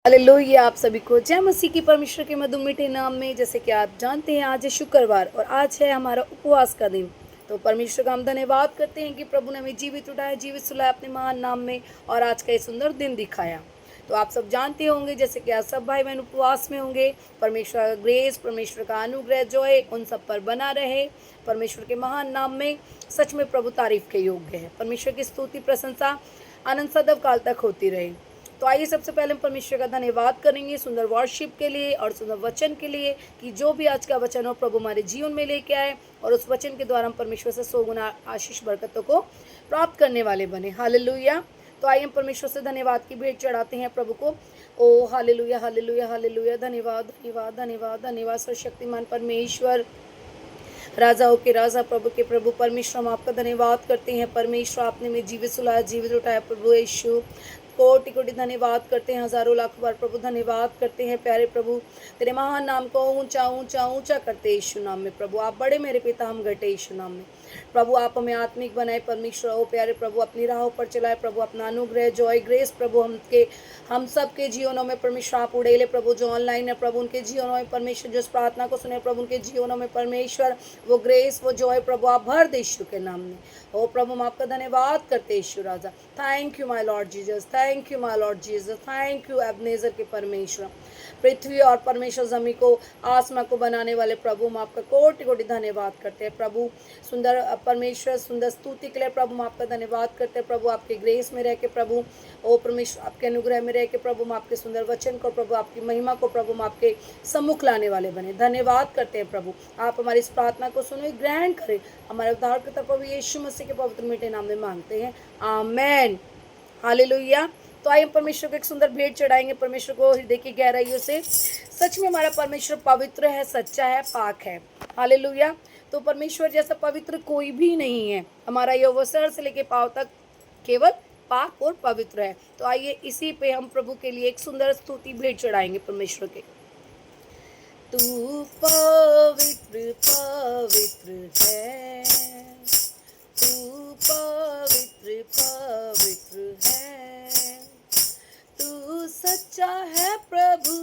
Hallelujah. आप सभी को जय मसीह की परमेश्वर के मधुर मीठे नाम में। जैसे कि आप जानते हैं आज है शुक्रवार और आज है हमारा उपवास का दिन। तो परमेश्वर का हम धन्यवाद करते हैं कि प्रभु ने हमें जीवित उठाया, जीवित सुलाया अपने महान नाम में और आज का ये सुंदर दिन दिखाया। तो आप सब जानते होंगे जैसे कि आज सब भाई बहन उपवास में होंगे। परमेश्वर का ग्रेस, परमेश्वर का अनुग्रह जो है उन सब पर बना रहे। परमेश्वर के महान नाम में सच में प्रभु तारीफ के योग्य है। परमेश्वर की स्तुति, प्रशंसा, आनंद सदैव काल तक होती रहे। तो आइए सबसे पहले हम परमेश्वर का धन्यवाद करेंगे सुंदर वर्शिप के लिए और सुंदर वचन के लिए कि जो भी आज का वचन हो प्रभु हमारे जीवन में लेके आए और उस वचन के द्वारा हम परमेश्वर से 100 गुना आशीष बरकतों को प्राप्त करने वाले बने। हालेलुया। तो आइए हम परमेश्वर से धन्यवाद की भेंट चढ़ाते हैं प्रभु को। ओ हालेलुया, हालेलुया, हालेलुया। धन्यवाद, धन्यवाद, धन्यवाद, धन्यवाद सर्वशक्तिमान परमेश्वर, राजाओं के राजा, प्रभु के प्रभु परमेश्वर, हम आपका धन्यवाद करते हैं। परमेश्वर आपने में जीवित सुलाया, जीवित उठाया। प्रभु यीशु कोटि कोटि धन्यवाद करते हैं, हजारों लाखों बार प्रभु धन्यवाद करते हैं। प्यारे प्रभु तेरे महान नाम को ऊंचा ऊंचा ऊंचा करते यीशु नाम में। प्रभु आप बड़े, मेरे पिता हम घटे यीशु नाम में। प्रभु आप हमें आत्मिक बनाए परमेश्वर। ओ प्यारे प्रभु अपनी राहों पर चलाए प्रभु, अपना अनुग्रह, जॉय, ग्रेस प्रभु हम सब के जीवनों में परमेश्वर आप उड़ेले प्रभु। जो ऑनलाइन है प्रभु उनके जीवनों में परमेश्वर, जो इस प्रार्थना को सुने प्रभु उनके जीवनों में परमेश्वर वो ग्रेस, वो जॉय प्रभु आप भर दे यीशु के नाम में। ओ प्रभु हम आपका धन्यवाद करते यीशु राजा। Thank you my lord Jesus, thank you my lord Jesus, thank you Ebenezer के परमेश्वर, पृथ्वी और परमेश्वर जमी को आसमां को बनाने वाले प्रभु हम आपका कोटि कोटि धन्यवाद करते हैं। प्रभु सुंदर परमेश्वर सुंदर स्तुति के लिए प्रभु हम आपका धन्यवाद करते हैं। प्रभु आपके ग्रेस में रह के प्रभु, ओ परमेश्वर आपके अनुग्रह में रह के प्रभु हम आपके सुंदर वचन को, प्रभु आपकी महिमा को प्रभु हम आपके सम्मुख लाने वाले बने। धन्यवाद करते हैं प्रभु, आप हमारी इस प्रार्थना को सुनो, ग्रहण करें। हमारे उद्धारकर्ता प्रभु यीशु मसीह के पवित्र मीठे नाम में मांगते हैं, आमेन। हालेलुया। तो आइए परमेश्वर को एक सुंदर भेंट चढ़ाएंगे परमेश्वर को हृदय की गहराइयों से। सच में हमारा परमेश्वर पवित्र है, सच्चा है, पाक है। हालेलुया। तो परमेश्वर जैसा पवित्र कोई भी नहीं है। हमारा यहोवा सर से लेके पांव तक केवल पाक और पवित्र है। तो आइए इसी पे हम प्रभु के लिए एक सुंदर स्तुति भेंट चढ़ाएंगे परमेश्वर के। तू पवित्र पवित्र है, तू पवित्र पवित्र है, तू सच्चा है प्रभु,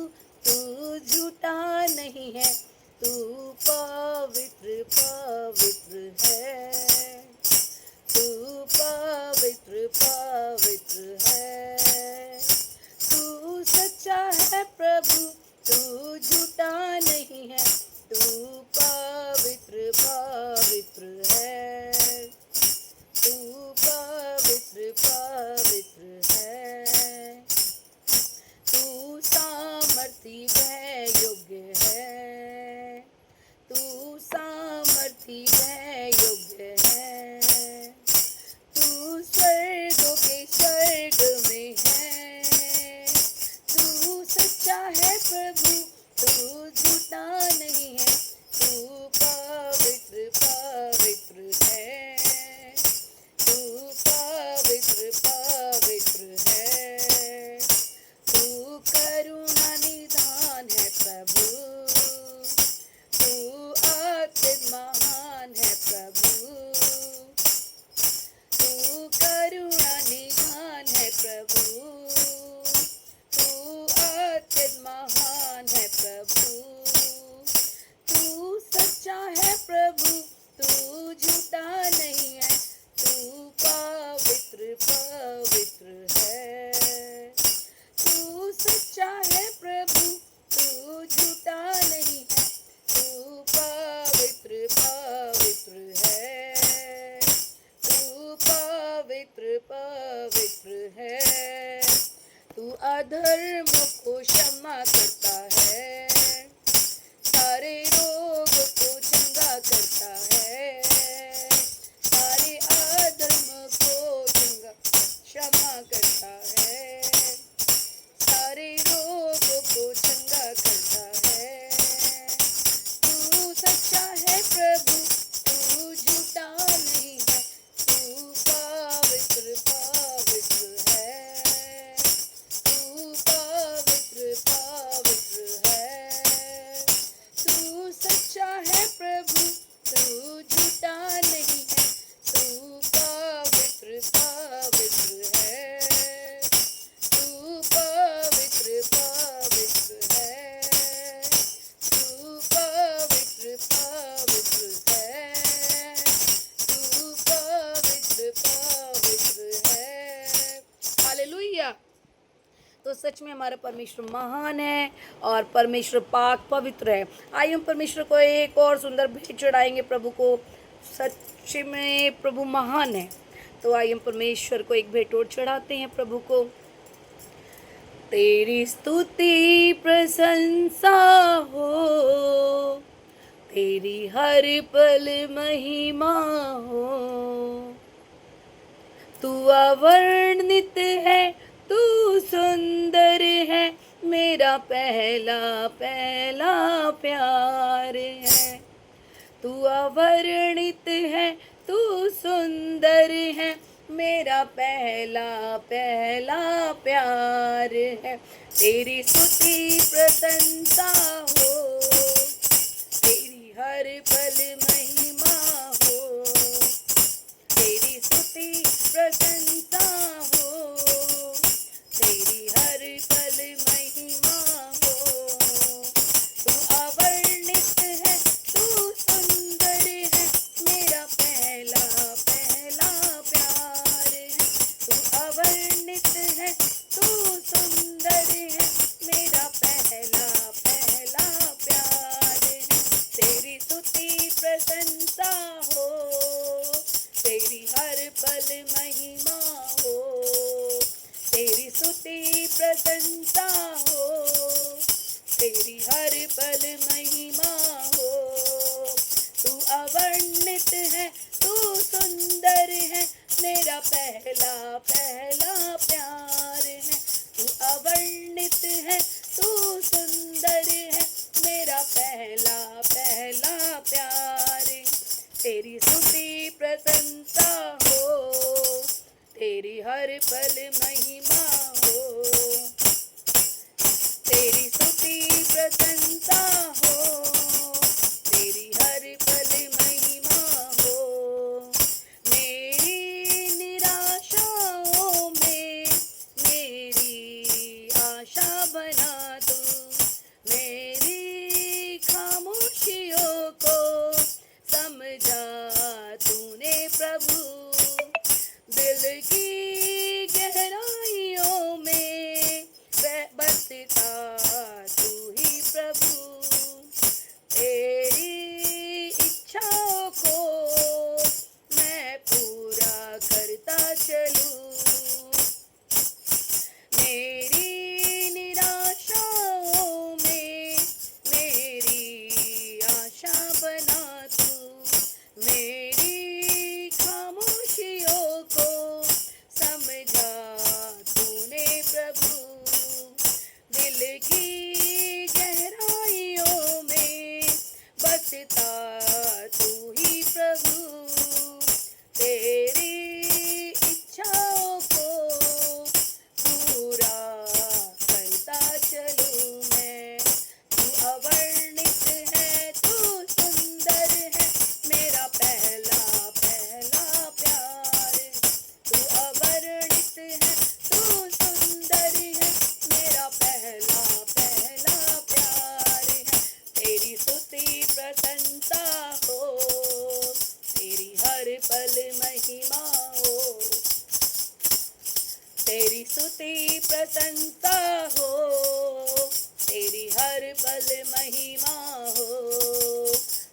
तू झूठा नहीं है, तू पवित्र पवित्र है, तू पवित्र पवित्र है, तू सच्चा है प्रभु, तू झूठा नहीं है, तू पवित्र पवित्र है, तू पवित्र पवित्र है, तू सामर्थी है, योग्य है, तू सामर्थी है, योग्य है, तू स्वर्गों के स्वर्ग में है, तू सच्चा है प्रभु, तू झूठा नहीं है, तू पवित्र पवित्र है, तू पवित्र पवित्र है, तू करुणा निधान है प्रभु, तू अत्यंत महान है प्रभु, तू करुणा निधान है प्रभु, तू अत्यंत महान है प्रभु, तू सच्चा है प्रभु, तू झूठा नहीं है, तू पवित्र पवित्र है, तू सच्चा है प्रभु, तू झूठा नहीं है, तू पवित्र पवित्र है, तू पवित्र पवित्र है, तू अधर्म को क्षमा करता है, सारे रोग को चंगा करता है, सारे अधर्म को चंगा क्षमा करता है, सारे रोग को चंगा करता है, तू सच्चा है प्रभु, तू झूठा नहीं है, तू पवित्र पवित्र है, तू पवित्र पवित्र है, तू सच्चा है प्रभु, तू सच में हमारा परमेश्वर महान है और परमेश्वर पाक पवित्र है। आइए हम परमेश्वर को एक और सुंदर भेंट चढ़ाएंगे प्रभु को। सच में प्रभु महान है। तो आइए हम परमेश्वर को एक भेंट और चढ़ाते हैं प्रभु को। तेरी स्तुति प्रशंसा हो, तेरी हर पल महिमा हो। तू अवर्णित है, तू सुंदर है, मेरा पहला पहला प्यार है। तू अवर्णित है, तू सुंदर है, मेरा पहला पहला प्यार है। तेरी स्तुति प्रशंसा हो, तेरी हर पल महिमा हो। तेरी स्तुति प्रशंसा हो, तेरी हर पल महिमा हो। तू अवर्णित है, तू सुंदर है, मेरा पहला पहला प्यार है। तू अवर्णित है, तू सुंदर है, मेरा पहला पहला प्यार है। तेरी स्तुति प्रशंसा हो, तेरी हर पल महिमा हो। तेरी स्तुति प्रशंसा हो, तेरी हर पल महिमा हो। तू अवर्णित है, तू सुंदर है, मेरा पहला पहला प्यार है। तू अवर्णित है, तू सुंदर है, मेरा पहला पहला प्यार है। तेरी स्तुति प्रशंसा हो, तेरी हर पल महिमा हो। तेरी स्तुति प्रशंसा हो, तेरी हर पल महिमा हो। मेरी निराशाओं में मेरी आशा बना तू, मेरी खामोशियों को समझा तूने प्रभु। दिल की गहराइयों में बसता तू ही प्रभु। तेरी इच्छाओं को मैं पूरा करता चलूं। मेरी निराशाओं में मेरी आशा बना तू, मेरी खामोशियों को समझा तूने प्रभु। दिल की गहराइयों में बसता तू ही प्रभु। तेरी इच्छाओं को पूरा करता चलूं मैं। तू अवर्णित है, तू सुंदर है, मेरा पहला पहला प्यार है। तू अवर्णित है, तू सुंदर है, मेरा पहला पहला प्यार है। तेरी स्तुति प्रशंसा हो, तेरी हर पल महिमा हो। तेरी स्तुति प्रशंसा हो, तेरी हर पल महिमा हो।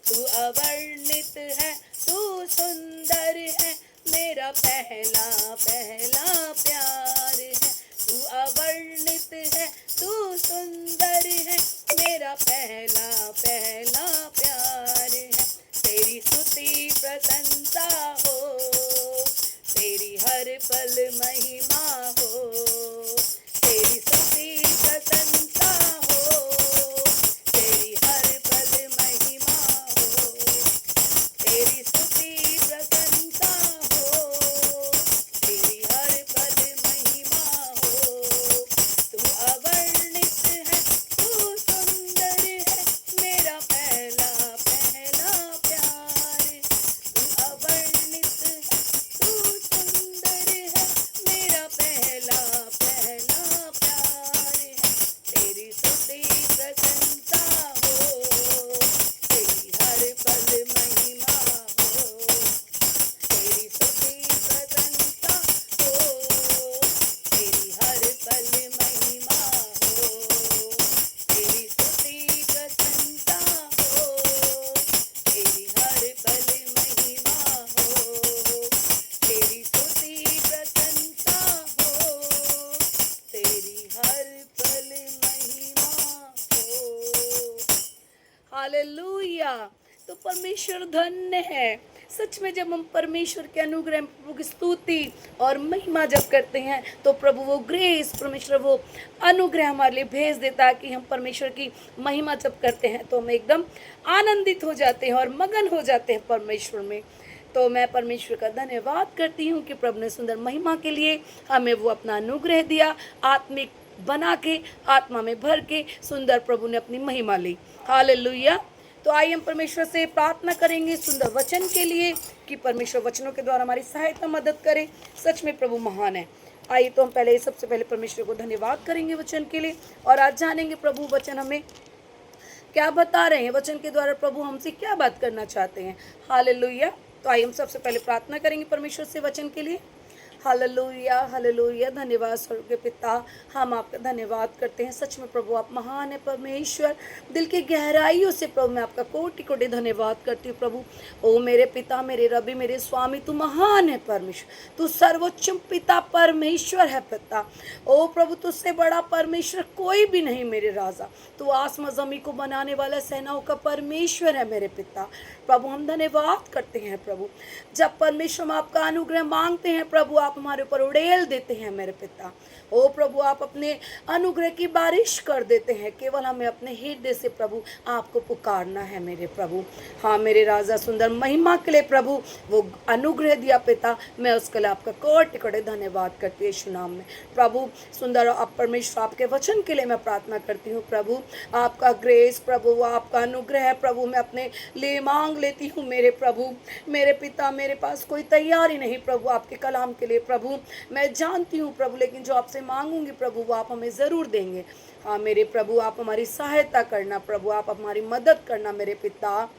तू अवर्णित है, तू सुंदर है, मेरा पहला पहला प्यार है। तू अवर्णित है, तू सुंदर है, मेरा पहला पहला प्यार है। तेरी स्तुति प्रशंसा हो, तेरी हर पल महिमा हो। तेरी स्तुति प्रशंसा हो, तेरी हर हालेलुया। तो परमेश्वर धन्य है। सच में जब हम परमेश्वर के अनुग्रह, प्रभु की स्तुति और महिमा जब करते हैं तो प्रभु वो ग्रेस, परमेश्वर वो अनुग्रह हमारे लिए भेज देता है कि हम परमेश्वर की महिमा जब करते हैं तो हम एकदम आनंदित हो जाते हैं और मगन हो जाते हैं परमेश्वर में। तो मैं परमेश्वर का धन्यवाद करती हूँ कि प्रभु ने सुंदर महिमा के लिए हमें वो अपना अनुग्रह दिया, आत्मिक बना के, आत्मा में भर के सुंदर प्रभु ने अपनी महिमा ली। हालेलुया। तो आइए हम परमेश्वर से प्रार्थना करेंगे सुंदर वचन के लिए कि परमेश्वर वचनों के द्वारा हमारी सहायता मदद करे। सच में प्रभु महान है। आइए तो हम सबसे पहले परमेश्वर को धन्यवाद करेंगे वचन के लिए और आज जानेंगे प्रभु वचन हमें क्या बता रहे हैं, वचन के द्वारा प्रभु हमसे क्या बात करना चाहते हैं। हालेलुया। तो आइए हम सबसे पहले प्रार्थना करेंगे परमेश्वर से वचन के लिए। Hallelujah, hallelujah. धन्यवाद स्वर्ग के पिता, हम आपका धन्यवाद करते हैं। सच में प्रभु आप महान है परमेश्वर। दिल की गहराइयों से प्रभु मैं आपका कोटि कोटि धन्यवाद करती हूँ प्रभु। ओ मेरे पिता, मेरे रबी, मेरे स्वामी, तू महान है परमेश्वर। तू सर्वोच्च पिता परमेश्वर है पिता। ओ प्रभु तुझसे बड़ा परमेश्वर कोई भी नहीं मेरे राजा। तू आसमां ज़मीन को बनाने वाला सेनाओं का परमेश्वर है मेरे पिता। प्रभु हम धन्यवाद करते हैं प्रभु। जब परमेश्वर हम आपका अनुग्रह मांगते हैं प्रभु, आप हमारे ऊपर उड़ेल देते हैं मेरे पिता। ओ प्रभु आप अपने अनुग्रह की बारिश कर देते हैं। केवल हमें अपने हृदय से प्रभु आपको पुकारना है मेरे प्रभु। हाँ मेरे राजा, सुंदर महिमा के लिए प्रभु वो अनुग्रह दिया पिता, मैं उसके लिए आपका कोटि कोटि धन्यवाद करती हूँ यीशु नाम में। प्रभु सुंदर आप परमेश्वर आपके वचन के लिए मैं प्रार्थना करती हूँ प्रभु। आपका ग्रेस प्रभु, आपका अनुग्रह है प्रभु, मैं अपने लिए मांग लेती हूँ मेरे प्रभु। मेरे पिता, मेरे पास कोई तैयारी नहीं प्रभु आपके कलाम के लिए प्रभु, मैं जानती हूँ प्रभु, लेकिन जो आपसे मांगूंगी प्रभु वो आप हमें ज़रूर देंगे। हाँ मेरे प्रभु आप हमारी सहायता करना प्रभु, आप हमारी मदद करना मेरे पिता।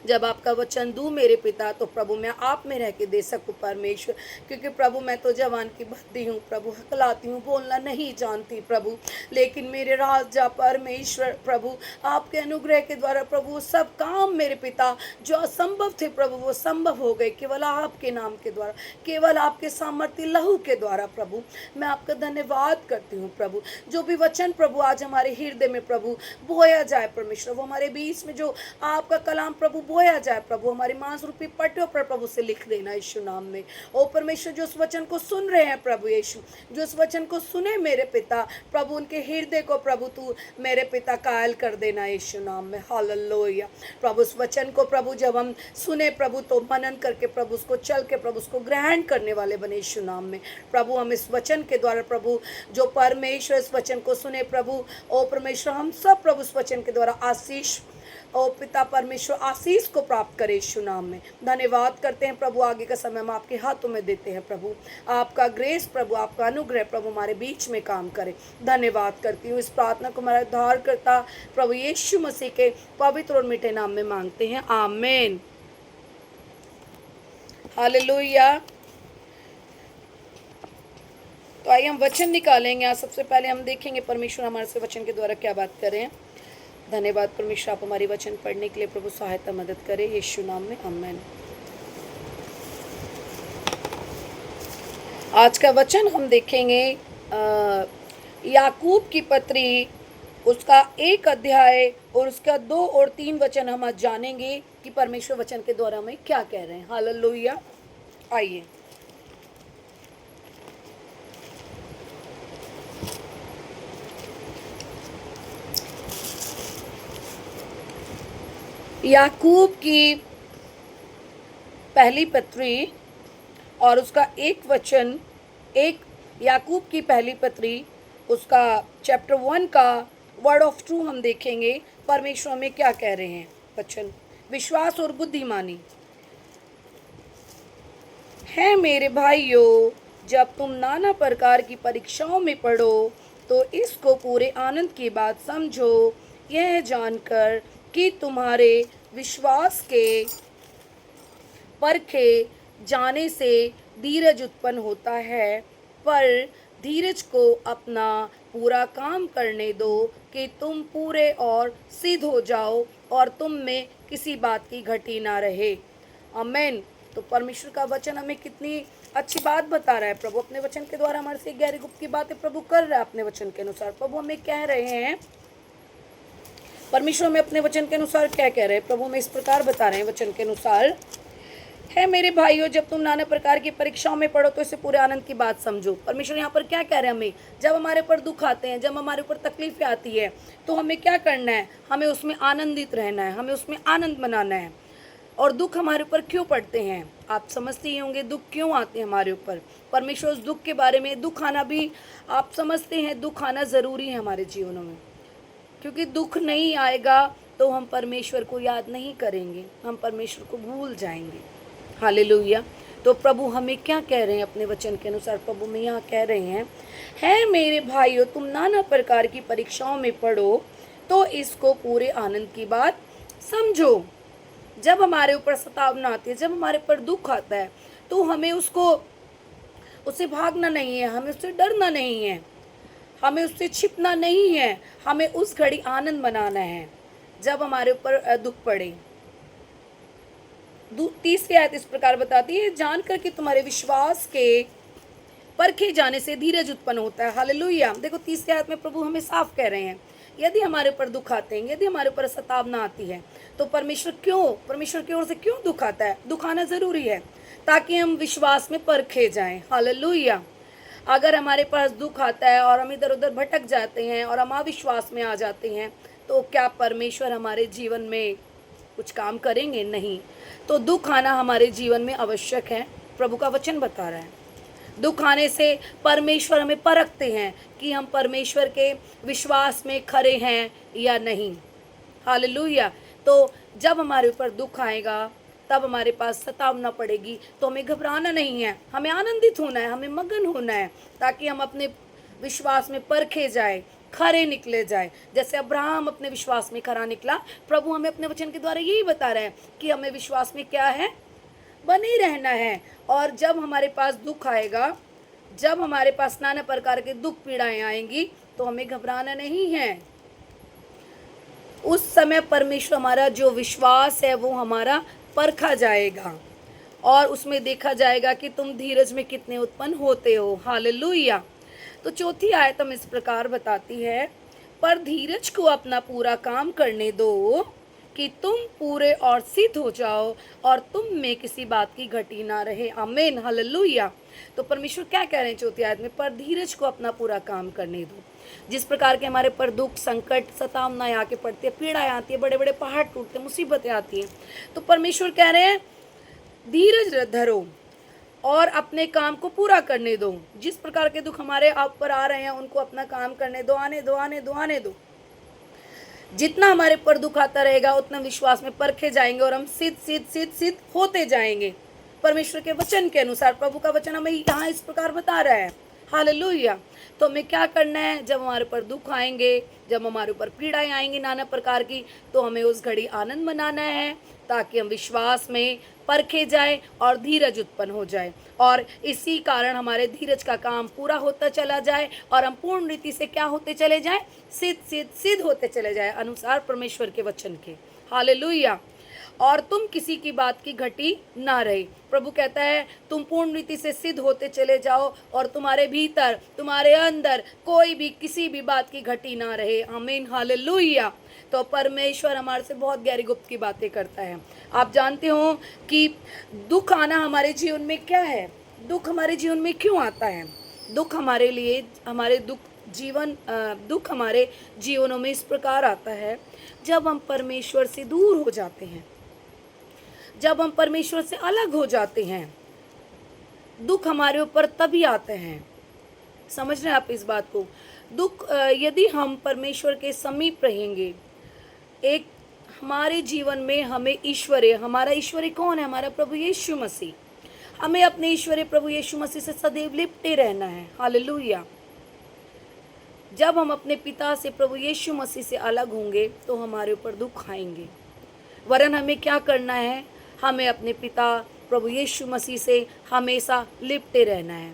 जब आपका वचन दूँ मेरे पिता तो प्रभु मैं आप में रह के दे सकूँ परमेश्वर, क्योंकि प्रभु मैं तो जवान की भद्दी हूँ प्रभु, हकलाती हूँ, बोलना नहीं जानती प्रभु, लेकिन मेरे राजा परमेश्वर प्रभु आपके अनुग्रह के द्वारा प्रभु वो सब काम मेरे पिता जो असंभव थे प्रभु वो संभव हो गए, केवल आपके नाम के द्वारा, केवल आपके सामर्थ्य लहू के द्वारा प्रभु। मैं आपका धन्यवाद करती हूँ प्रभु। जो भी वचन प्रभु आज हमारे हृदय में प्रभु बोया जाए परमेश्वर, वो हमारे बीच में जो आपका कलाम प्रभु बोया जाए प्रभु, हमारी मांस रूपी पट्टियों पर प्रभु से लिख देना यीशु नाम में। ओ परमेश्वर जो उस वचन को सुन रहे हैं प्रभु यीशु, जो उस वचन को सुने मेरे पिता प्रभु, उनके हृदय को प्रभु तू मेरे पिता कायल कर देना यीशु नाम में। हालेलुया। प्रभु उस वचन को प्रभु जब हम सुने प्रभु तो मनन करके प्रभु उसको चल के प्रभु उसको ग्रहण करने वाले बने यीशु नाम में। प्रभु हम इस वचन के द्वारा प्रभु जो परमेश्वर इस वचन को सुने प्रभु, ओ परमेश्वर हम सब प्रभु इस वचन के द्वारा आशीष, ओ पिता परमेश्वर आशीष को प्राप्त करे यीशु नाम में। धन्यवाद करते हैं प्रभु। आगे का समय हम आपके हाथों में देते हैं प्रभु। आपका ग्रेस प्रभु, आपका अनुग्रह प्रभु हमारे बीच में काम करे। धन्यवाद करती हूँ। इस प्रार्थना को हमारा उद्धार करता प्रभु यीशु मसीह के पवित्र और मीठे नाम में मांगते हैं, आमीन। हालेलुया। तो आइए हम वचन निकालेंगे। आज सबसे पहले हम देखेंगे परमेश्वर हमारे से वचन के द्वारा क्या बात करें। धन्यवाद परमेश्वर, आप हमारी वचन पढ़ने के लिए प्रभु सहायता मदद करें यीशु नाम में, आमीन। आज का वचन हम देखेंगे याकूब की पत्री, उसका 1 अध्याय और उसका 2 और 3 वचन हम आज जानेंगे कि परमेश्वर वचन के द्वारा हमें क्या कह रहे हैं। हालेलुया। आइए याकूब की पहली पत्री और उसका 1 वचन, याकूब की पहली पत्री उसका चैप्टर 1 का वर्ड ऑफ ट्रू हम देखेंगे परमेश्वर हमें क्या कह रहे हैं। वचन विश्वास और बुद्धिमानी है मेरे भाइयों, जब तुम नाना प्रकार की परीक्षाओं में पढ़ो तो इसको पूरे आनंद की बात समझो, यह जानकर कि तुम्हारे विश्वास के परखे जाने से धीरज उत्पन्न होता है, पर धीरज को अपना पूरा काम करने दो कि तुम पूरे और सिद्ध हो जाओ और तुम में किसी बात की घटी ना रहे, आमीन। तो परमेश्वर का वचन हमें कितनी अच्छी बात बता रहा है। प्रभु अपने वचन के द्वारा हमारे से गहरी गुप्त की बातें प्रभु कर रहा है अपने वचन के अनुसार। प्रभु हमें कह रहे हैं परमेश्वर हमें अपने वचन के अनुसार क्या कह रहे हैं? प्रभु हमें इस प्रकार बता रहे हैं वचन के अनुसार, है मेरे भाइयों, जब तुम नाना प्रकार की परीक्षाओं में पढ़ो तो इसे पूरे आनंद की बात समझो। परमेश्वर यहाँ पर क्या कह रहे हैं हमें? जब हमारे ऊपर दुख आते हैं, जब हमारे ऊपर तकलीफें आती है, तो हमें क्या करना है? हमें उसमें आनंदित रहना है, हमें उसमें आनंद मनाना है। और दुख हमारे ऊपर क्यों पड़ते हैं? आप समझते ही होंगे दुख क्यों आते हैं हमारे ऊपर। परमेश्वर उस दुख के बारे में, दुख आना भी आप समझते हैं, दुख आना ज़रूरी है हमारे जीवनों में, क्योंकि दुख नहीं आएगा तो हम परमेश्वर को याद नहीं करेंगे, हम परमेश्वर को भूल जाएंगे। हालेलुया। तो प्रभु हमें क्या कह रहे हैं अपने वचन के अनुसार? प्रभु में यहाँ कह रहे हैं, है मेरे भाइयों, तुम नाना प्रकार की परीक्षाओं में पढ़ो तो इसको पूरे आनंद की बात समझो। जब हमारे ऊपर सतावना आती है, जब हमारे ऊपर दुख आता है, तो हमें उससे भागना नहीं है, हमें उससे डरना नहीं है, हमें उससे छिपना नहीं है, हमें उस घड़ी आनंद मनाना है जब हमारे ऊपर दुख पड़े। 30 आयत इस प्रकार बताती है, जानकर कि तुम्हारे विश्वास के परखे जाने से धीरज उत्पन्न होता है। हालेलुया। देखो 30 आयत में प्रभु हमें साफ कह रहे हैं, यदि हमारे ऊपर दुख आते हैं, यदि हमारे ऊपर सतावना आती है, तो परमेश्वर की ओर से क्यों दुख आता है? दुख आना जरूरी है ताकि हम विश्वास में परखे जाएं। हालेलुया। अगर हमारे पास दुख आता है और हम इधर उधर भटक जाते हैं और हम अविश्वास में आ जाते हैं, तो क्या परमेश्वर हमारे जीवन में कुछ काम करेंगे? नहीं। तो दुख आना हमारे जीवन में आवश्यक है, प्रभु का वचन बता रहा है। दुख आने से परमेश्वर हमें परखते हैं कि हम परमेश्वर के विश्वास में खरे हैं या नहीं। हालेलुया। तो जब हमारे ऊपर दुख आएगा, तब हमारे पास सतावना पड़ेगी, तो हमें घबराना नहीं है, हमें आनंदित होना है, हमें मगन होना है, ताकि हम अपने विश्वास में परखे जाए, खरे निकले जाए। जैसे अब्राहम अपने विश्वास में खरा निकला, प्रभु हमें अपने वचन के द्वारा यही बता रहे हैं कि हमें विश्वास में क्या है? बने रहना है। और जब हमारे पास दुख आएगा, जब हमारे पास नाना प्रकार के दुख पीड़ाएं आएंगी, तो हमें घबराना नहीं है। उस समय परमेश्वर हमारा जो विश्वास है वो हमारा परखा जाएगा और उसमें देखा जाएगा कि तुम धीरज में कितने उत्पन्न होते हो। हालेलुया। तो चौथी आयत हम इस प्रकार बताती है, पर धीरज को अपना पूरा काम करने दो कि तुम पूरे और सिद्ध हो जाओ और तुम में किसी बात की घटी ना रहे। आमीन। हालेलुया। तो परमेश्वर क्या कह रहे हैं चौथी आयत में? पर धीरज को अपना पूरा काम करने दो। जिस प्रकार के हमारे पर दुख, संकट, सतावनाएं आके पड़ती है, पीड़ाएं आती है, बड़े बड़े पहाड़ टूटते, मुसीबतें आती हैं, तो परमेश्वर कह रहे हैं धीरज धरो और अपने काम को पूरा करने दो। जिस प्रकार के दुख हमारे आप पर आ रहे हैं, उनको अपना काम करने दो, आने दो, आने दो, आने दो। जितना हमारे पर दुख आता रहेगा, उतना विश्वास में परखे जाएंगे और हम सिद्ध होते जाएंगे परमेश्वर के वचन के अनुसार। प्रभु का वचन हमें यहाँ इस प्रकार बता रहा है। हालेलुया। तो हमें क्या करना है? जब हमारे ऊपर दुख आएंगे, जब हमारे ऊपर पीड़ाएं आएंगी नाना प्रकार की, तो हमें उस घड़ी आनंद मनाना है, ताकि हम विश्वास में परखे जाए और धीरज उत्पन्न हो जाए, और इसी कारण हमारे धीरज का काम पूरा होता चला जाए और हम पूर्ण रीति से क्या होते चले जाए? सिद्ध होते चले जाए अनुसार परमेश्वर के वचन के। हालेलुया। और तुम किसी की बात की घटी ना रहे। प्रभु कहता है तुम पूर्ण रीति से सिद्ध होते चले जाओ और तुम्हारे भीतर, तुम्हारे अंदर कोई भी किसी भी बात की घटी ना रहे। आमीन। हालेलुया। तो परमेश्वर हमारे से बहुत गहरी गुप्त की बातें करता है। आप जानते हो कि दुख आना हमारे जीवन में क्या है? दुख हमारे जीवन में क्यों आता है? दुख हमारे लिए, हमारे दुख हमारे जीवनों में इस प्रकार आता है, जब हम परमेश्वर से दूर हो जाते हैं, जब हम परमेश्वर से अलग हो जाते हैं, दुख हमारे ऊपर तभी आते हैं। समझ रहे हैं आप इस बात को? दुख, यदि हम परमेश्वर के समीप रहेंगे, एक हमारे जीवन में हमें ईश्वरीय, हमारा ईश्वरीय कौन है? हमारा प्रभु यीशु मसीह। हमें अपने ईश्वरीय प्रभु यीशु मसीह से सदैव लिपटे रहना है। हालेलुया। जब हम अपने पिता से, प्रभु यीशु मसीह से अलग होंगे, तो हमारे ऊपर दुख आएंगे। वरन हमें क्या करना है? हमें अपने पिता प्रभु यीशु मसीह से हमेशा लिपटे रहना है।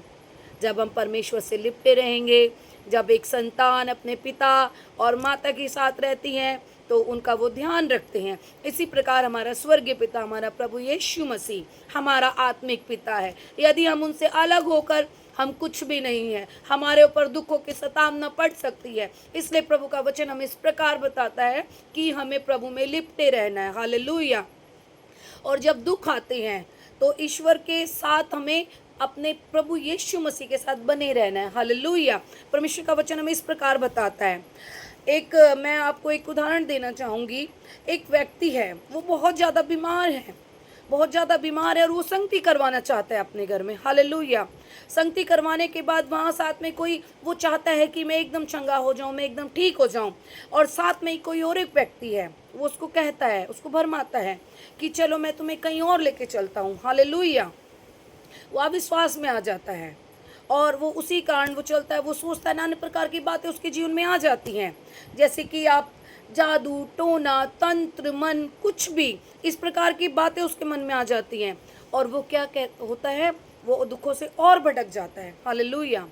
जब हम परमेश्वर से लिपटे रहेंगे, जब एक संतान अपने पिता और माता के साथ रहती हैं, तो उनका वो ध्यान रखते हैं। इसी प्रकार हमारा स्वर्गीय पिता, हमारा प्रभु यीशु मसीह हमारा आत्मिक पिता है। यदि हम उनसे अलग होकर हम कुछ भी नहीं है, हमारे ऊपर दुखों की सतावना पड़ सकती है। इसलिए प्रभु का वचन हमें इस प्रकार बताता है कि हमें प्रभु में लिपटे रहना है। हालेलुया। और जब दुख आते हैं तो ईश्वर के साथ हमें अपने प्रभु यीशु मसीह के साथ बने रहना है। हालेलुया। परमेश्वर का वचन हमें इस प्रकार बताता है। मैं आपको एक उदाहरण देना चाहूँगी। एक व्यक्ति है, वो बहुत ज़्यादा बीमार है, बहुत ज़्यादा बीमार है और वो संगति करवाना चाहता है अपने घर में। हालेलुया। संगति करवाने के बाद वहाँ साथ में कोई वो चाहता है कि मैं एकदम चंगा हो जाऊँ, मैं एकदम ठीक हो जाऊँ, और साथ में कोई और एक व्यक्ति है, वो उसको कहता है, उसको भरमाता है कि चलो मैं तुम्हें कहीं और लेके चलता हूँ। हालेलुया। वो अविश्वास में आ जाता है और वो उसी कारण वो चलता है। वो सोचता है, नाना प्रकार की बातें उसके जीवन में आ जाती हैं, जैसे कि आप जादू, टोना, तंत्र, मन, कुछ भी इस प्रकार की बातें उसके मन में आ जाती हैं। और वो क्या होता है, वो दुखों से और भटक जाता है। हालेलुया।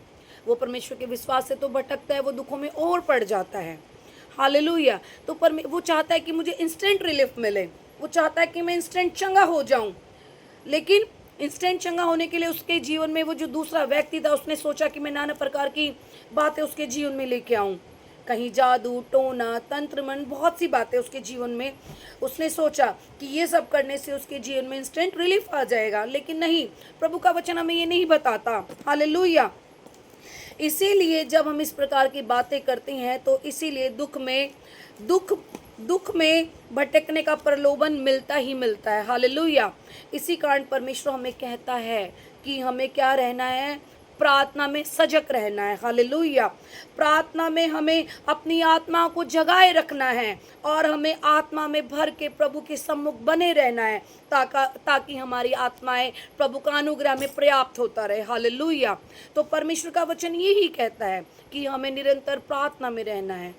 वो परमेश्वर के विश्वास से तो भटकता है, वो दुखों में और पड़ जाता है। हालेलुया। तो वो चाहता है कि मुझे इंस्टेंट रिलीफ मिले, वो चाहता है कि मैं इंस्टेंट चंगा हो जाऊं। लेकिन इंस्टेंट चंगा होने के लिए उसके जीवन में वो जो दूसरा व्यक्ति था, उसने सोचा कि मैं नाना प्रकार की बातें उसके जीवन में लेके आऊं, कहीं जादू, टोना, तंत्र, मन, बहुत सी बातें उसके जीवन में। उसने सोचा कि ये सब करने से उसके जीवन में इंस्टेंट रिलीफ आ जाएगा, लेकिन नहीं, प्रभु का वचन हमें ये नहीं बताता। हालेलुया। इसीलिए जब हम इस प्रकार की बातें करते हैं तो इसीलिए दुख में भटकने का प्रलोभन मिलता ही मिलता है। हालेलुया। इसी कारण परमेश्वर हमें कहता है कि हमें क्या रहना है, प्रार्थना में सजग रहना है। हालेलुया। प्रार्थना में हमें अपनी आत्मा को जगाए रखना है और हमें आत्मा में भर के प्रभु के सम्मुख बने रहना है, ताकि हमारी आत्माएं प्रभु का अनुग्रह में पर्याप्त होता रहे। हालेलुया। तो परमेश्वर का वचन यही कहता है कि हमें निरंतर प्रार्थना में रहना है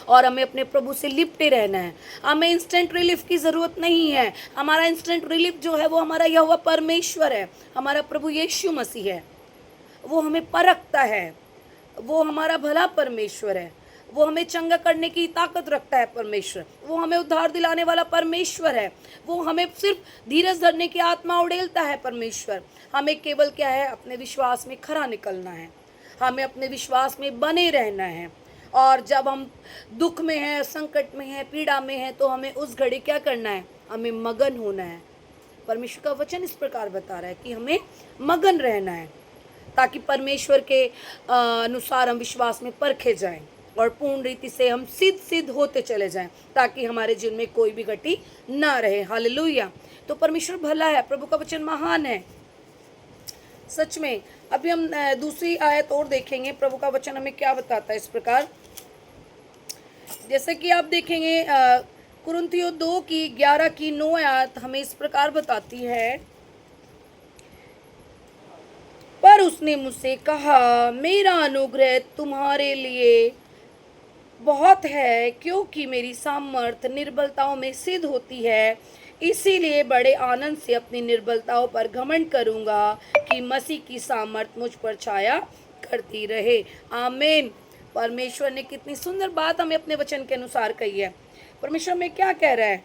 और हमें अपने प्रभु से लिपटे रहना है। हमें इंस्टेंट रिलीफ की ज़रूरत नहीं है। हमारा इंस्टेंट रिलीफ जो है वो हमारा यहोवा परमेश्वर है, हमारा प्रभु यीशु मसीह है। वो हमें परखता है, वो हमारा भला परमेश्वर है, वो हमें चंगा करने की ताकत रखता है परमेश्वर, वो हमें उद्धार दिलाने वाला परमेश्वर है, वो हमें सिर्फ धीरज धरने की आत्मा उड़ेलता है परमेश्वर। हमें केवल क्या है, अपने विश्वास में खरा निकलना है, हमें अपने विश्वास में बने रहना है। और जब हम दुख में हैं, संकट में हैं, पीड़ा में हैं, तो हमें उस घड़ी क्या करना है, हमें मगन होना है। परमेश्वर का वचन इस प्रकार बता रहा है कि हमें मगन रहना है, ताकि परमेश्वर के अनुसार हम विश्वास में परखे जाएं और पूर्ण रीति से हम सिद्ध होते चले जाएं, ताकि हमारे जीवन में कोई भी गति ना रहे। हालेलुया। तो परमेश्वर भला है, प्रभु का वचन महान है सच में। अभी हम दूसरी आयत और देखेंगे, प्रभु का वचन हमें क्या बताता है इस प्रकार। जैसे कि आप देखेंगे कुरिन्थियों 2:11-9 आयत हमें इस प्रकार बताती है, पर उसने मुझसे कहा, मेरा अनुग्रह तुम्हारे लिए बहुत है, क्योंकि मेरी सामर्थ निर्बलताओं में सिद्ध होती है। इसीलिए बड़े आनंद से अपनी निर्बलताओं पर घमंड करूंगा कि मसीह की सामर्थ मुझ पर छाया करती रहे। आमीन। परमेश्वर ने कितनी सुंदर बात हमें अपने वचन के अनुसार कही है। परमेश्वर में क्या कह रहा है,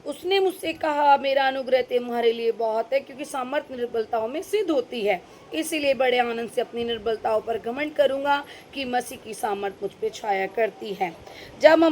उसने मुझसे कहा, मेरा अनुग्रह तुम्हारे लिए बहुत है, क्योंकि सामर्थ निर्बलताओं में सिद्ध होती है। इसीलिए बड़े आनंद से अपनी निर्बलताओं पर घमंड करूंगा कि मसीह की सामर्थ मुझ पर छाया करती है। जब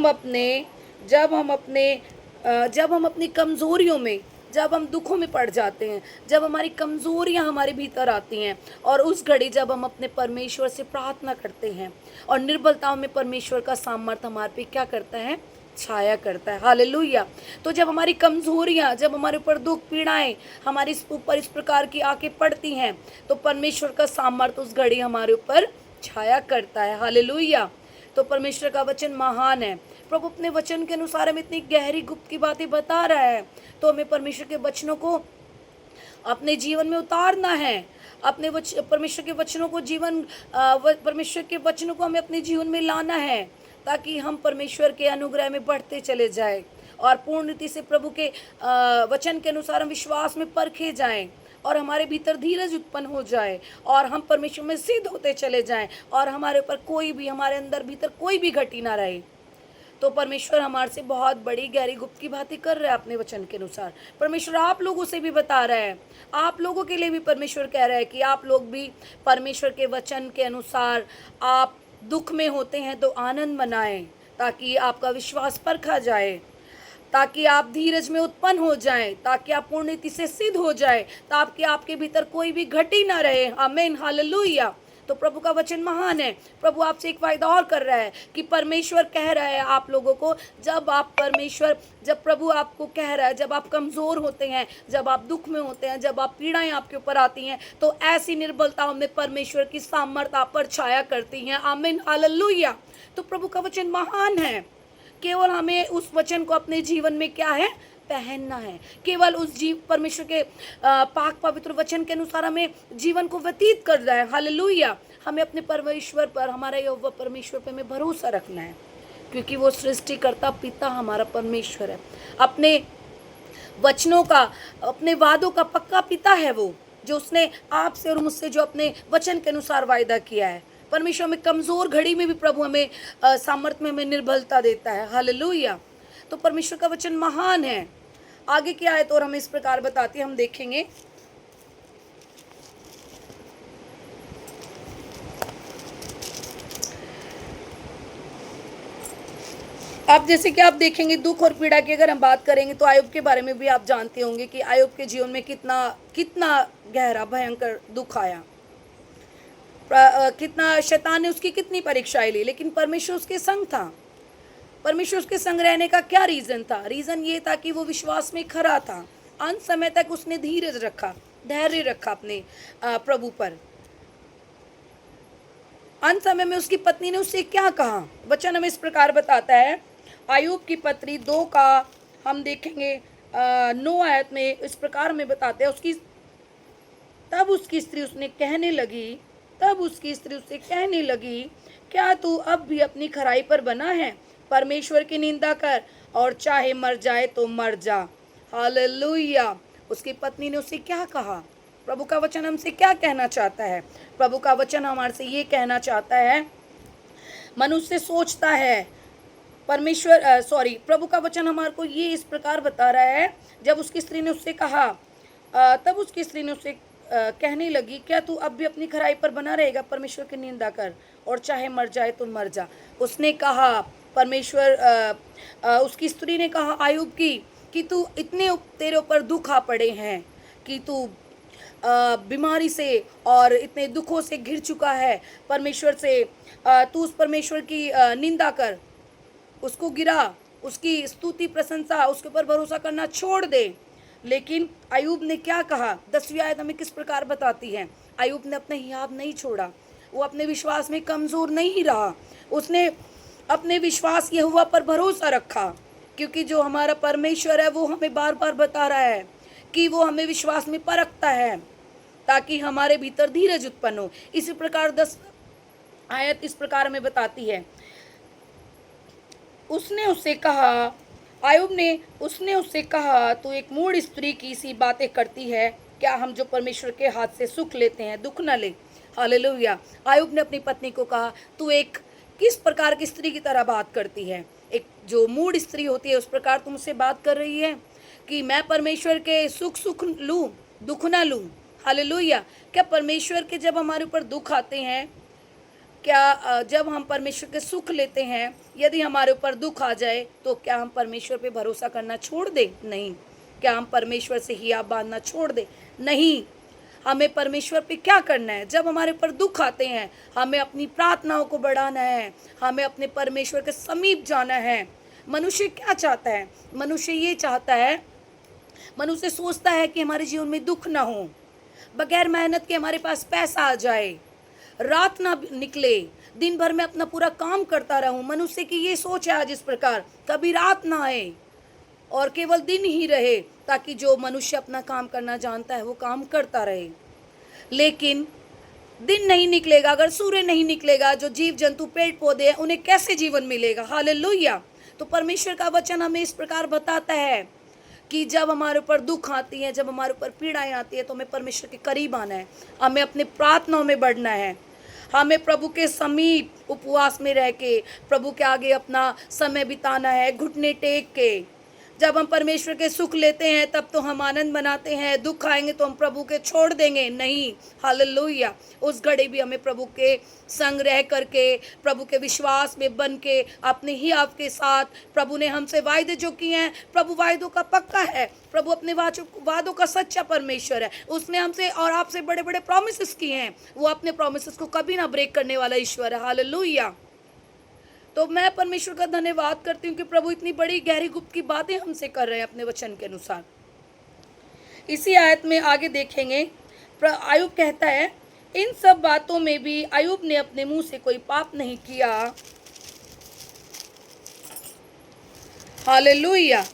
हम अपनी कमज़ोरियों में, जब हम दुखों में पड़ जाते हैं, जब हमारी कमज़ोरियां हमारे भीतर आती हैं, और उस घड़ी जब हम अपने परमेश्वर से प्रार्थना करते हैं और निर्बलताओं में परमेश्वर का सामर्थ हमारे पे क्या करता है, छाया करता है। हालेलुया। तो जब हमारी कमज़ोरियां, जब हमारे ऊपर दुख पीड़ाएं हमारे ऊपर इस प्रकार की आके पड़ती हैं, तो परमेश्वर का सामर्थ उस घड़ी हमारे ऊपर छाया करता है। हालेलुया। तो परमेश्वर का वचन महान है। प्रभु अपने वचन के अनुसार हमें इतनी गहरी गुप्त की बातें बता रहा है, तो हमें परमेश्वर के वचनों को अपने जीवन में उतारना है। अपने परमेश्वर के वचनों को परमेश्वर के वचनों को हमें अपने जीवन में लाना है, ताकि हम परमेश्वर के अनुग्रह में बढ़ते चले जाएं और पूर्ण रीति से प्रभु के वचन के अनुसार हम विश्वास में परखे जाएं और हमारे भीतर धीरज उत्पन्न हो जाए और हम परमेश्वर में सिद्ध होते चले जाएं और हमारे ऊपर हमारे अंदर भीतर कोई भी घटी ना रहे। तो परमेश्वर हमारे से बहुत बड़ी गहरी गुप्त की बातें कर रहा है अपने वचन के अनुसार। परमेश्वर आप लोगों से भी बता रहा है, आप लोगों के लिए भी परमेश्वर कह रहा है कि आप लोग भी परमेश्वर के वचन के अनुसार, आप दुख में होते हैं तो आनंद मनाएं, ताकि आपका विश्वास परखा जाए, ताकि आप धीरज में उत्पन्न हो जाएं, ताकि आप पूर्ण रीति से सिद्ध हो जाए, ताकि आपके भीतर कोई भी घटी ना रहे। आमीन, हालेलुया। तो प्रभु का वचन महान है। प्रभु आपसे एक वायदा और कर रहा है कि परमेश्वर कह रहा है आप लोगों को, जब प्रभु आपको कह रहा है, जब आप कमज़ोर होते हैं, जब आप दुख में होते हैं, जब आप पीड़ाएं आपके ऊपर आती हैं, तो ऐसी निर्बलताओं में परमेश्वर की सामर्थ्य आप पर छाया करती हैं। आमीन, हालेलुया। तो प्रभु का वचन महान है। केवल हमें उस वचन को अपने जीवन में क्या है, पहनना है। केवल उस परमेश्वर के पाक पवित्र वचन के अनुसार हमें जीवन को व्यतीत करना है। हालेलुया। हमें अपने परमेश्वर पर, हमारा यहोवा परमेश्वर पर हमें भरोसा रखना है, क्योंकि वो सृष्टिकर्ता पिता हमारा परमेश्वर है। अपने वचनों का, अपने वादों का पक्का पिता है वो, जो उसने आपसे और मुझसे जो अपने वचन के अनुसार वायदा किया है। परमेश्वर में कमज़ोर घड़ी में भी प्रभु हमें सामर्थ्य में हमें निर्बलता देता है। हालेलुया। तो परमेश्वर का वचन महान है। आगे की आयत और हमें इस प्रकार बताती है, हम देखेंगे। अब जैसे कि आप देखेंगे, दुख और पीड़ा की अगर हम बात करेंगे तो आयुब के बारे में भी आप जानते होंगे कि आयुब के जीवन में कितना गहरा भयंकर दुख आया, कितना शैतान ने उसकी कितनी परीक्षाएं ली, लेकिन परमेश्वर उसके संग था। परमेश्वर उसके संग रहने का क्या रीज़न था? रीज़न ये था कि वो विश्वास में खरा था। अंत समय तक उसने धीरज रखा, धैर्य रखा अपने प्रभु पर। अंत समय में उसकी पत्नी ने उससे क्या कहा? वचन हमें इस प्रकार बताता है, आयुब की पत्री 2 का हम देखेंगे 9 आयत में इस प्रकार हमें बताते हैं, तब उसकी स्त्री उससे कहने लगी, क्या तू अब भी अपनी खराई पर बना है? परमेश्वर की निंदा कर और चाहे मर जाए तो मर जा। हालेलुया। उसकी पत्नी ने उससे क्या कहा? प्रभु का वचन हमसे क्या कहना चाहता है? प्रभु का वचन हमारे से ये कहना चाहता है, मनुष्य सोचता है प्रभु का वचन हमारे को ये इस प्रकार बता रहा है, जब उसकी स्त्री ने उससे कहा, तब उसकी स्त्री ने उससे कहने लगी, क्या तू अब भी अपनी खराई पर बना रहेगा? परमेश्वर की निंदा कर और चाहे मर जाए तो मर जा। उसने कहा, उसकी स्त्री ने कहा आयुब की, कि तू इतने तेरे ऊपर दुख आ पड़े हैं कि तू बीमारी से और इतने दुखों से घिर चुका है परमेश्वर से। तू उस परमेश्वर की निंदा कर, उसको गिरा, उसकी स्तुति प्रशंसा, उसके ऊपर भरोसा करना छोड़ दे। लेकिन अय्यूब ने क्या कहा? 10वीं आयत हमें किस प्रकार बताती है। अय्यूब ने अपने हियाव नहीं छोड़ा, वो अपने विश्वास में कमज़ोर नहीं रहा, उसने अपने विश्वास यहोवा पर भरोसा रखा, क्योंकि जो हमारा परमेश्वर है वो हमें बार बार बता रहा है कि वो हमें विश्वास में परखता है, ताकि हमारे भीतर धीरज उत्पन्न हो। इसी प्रकार 10 आयत इस प्रकार हमें बताती है, उसने उससे कहा, तू एक मूढ़ स्त्री की सी बातें करती है, क्या हम जो परमेश्वर के हाथ से सुख लेते हैं दुख न ले? हालेलुया। अय्यूब ने अपनी पत्नी को कहा, तू एक किस प्रकार की स्त्री की तरह बात करती है? एक जो मूढ़ स्त्री होती है उस प्रकार तुम मुझसे बात कर रही है कि मैं परमेश्वर के सुख लूँ, दुख ना लूँ। हालेलुया। क्या परमेश्वर के जब हमारे ऊपर दुख आते हैं, क्या जब हम परमेश्वर के सुख लेते हैं, यदि हमारे ऊपर दुख आ जाए तो क्या हम परमेश्वर पे भरोसा करना छोड़ दें? नहीं। क्या हम परमेश्वर से हियाव बांधना छोड़ दें? नहीं। हमें परमेश्वर पे क्या करना है? जब हमारे ऊपर दुख आते हैं, हमें अपनी प्रार्थनाओं को बढ़ाना है, हमें अपने परमेश्वर के समीप जाना है। मनुष्य क्या चाहता है? मनुष्य ये चाहता है, मनुष्य सोचता है कि हमारे जीवन में दुख ना हो, बगैर मेहनत के हमारे पास पैसा आ जाए, रात ना निकले, दिन भर में अपना पूरा काम करता रहूं। मनुष्य की ये सोच है आज इस प्रकार, कभी रात ना आए और केवल दिन ही रहे, ताकि जो मनुष्य अपना काम करना जानता है वो काम करता रहे। लेकिन दिन नहीं निकलेगा, अगर सूर्य नहीं निकलेगा, जो जीव जंतु पेड़ पौधे हैं उन्हें कैसे जीवन मिलेगा? हालेलुया। तो परमेश्वर का वचन हमें इस प्रकार बताता है कि जब हमारे ऊपर दुख आती है, जब हमारे ऊपर पीड़ाएं आती है, तो हमें परमेश्वर के करीब आना है, हमें अपने प्रार्थनाओं में बढ़ना है, हमें प्रभु के समीप उपवास में रह के प्रभु के आगे अपना समय बिताना है, घुटने टेक के। जब हम परमेश्वर के सुख लेते हैं तब तो हम आनंद मनाते हैं, दुख आएंगे तो हम प्रभु के छोड़ देंगे, नहीं। हालेलुया। उस घड़ी भी हमें प्रभु के संग रह करके, प्रभु के विश्वास में बन के, अपने ही आपके साथ, प्रभु ने हमसे वायदे जो किए हैं, प्रभु वायदों का पक्का है, प्रभु अपने वादों का सच्चा परमेश्वर है। उसने हमसे और आपसे बड़े बड़े प्रॉमिसेस किए हैं, वो अपने प्रॉमिसेस को कभी ना ब्रेक करने वाला ईश्वर है। हालेलुया। तो मैं परमेश्वर का धन्यवाद करती हूँ कि प्रभु इतनी बड़ी गहरी गुप्त की बातें हमसे कर रहे हैं अपने वचन के अनुसार। इसी आयत में आगे देखेंगे, आयुब कहता है, इन सब बातों में भी आयुब ने अपने मुंह से कोई पाप नहीं किया। हालेलुया।